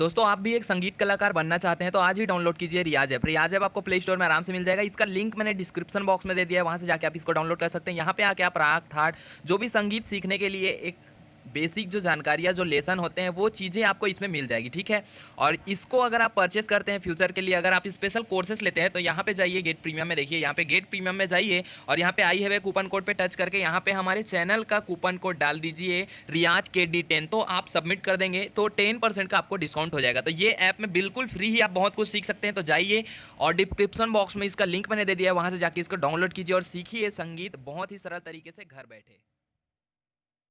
दोस्तों आप भी एक संगीत कलाकार बनना चाहते हैं तो आज ही डाउनलोड कीजिए रियाज ऐप। रियाज ऐप आपको प्ले स्टोर में आराम से मिल जाएगा। इसका लिंक मैंने डिस्क्रिप्शन बॉक्स में दे दिया है, वहां से जाके आप इसको डाउनलोड कर सकते हैं। यहाँ पे आके आप राग थाट जो भी संगीत सीखने के लिए एक बेसिक जो जानकारियाँ जो लेसन होते हैं वो चीज़ें आपको इसमें मिल जाएगी, ठीक है। और इसको अगर आप परचेस करते हैं फ्यूचर के लिए, अगर आप स्पेशल कोर्सेस लेते हैं तो यहाँ पे जाइए गेट प्रीमियम में, देखिए यहाँ पे गेट प्रीमियम में जाइए और यहाँ पे आई है कूपन कोड पे टच करके यहाँ पे हमारे चैनल का कूपन कोड डाल दीजिए रियाज KD10, तो आप सबमिट कर देंगे तो 10% का आपको डिस्काउंट हो जाएगा। तो ये ऐप में बिल्कुल फ्री ही आप बहुत कुछ सीख सकते हैं। तो जाइए और डिस्क्रिप्शन बॉक्स में इसका लिंक मैंने दे दिया है, वहाँ से जाके इसको डाउनलोड कीजिए और सीखिए संगीत बहुत ही सरल तरीके से घर बैठे।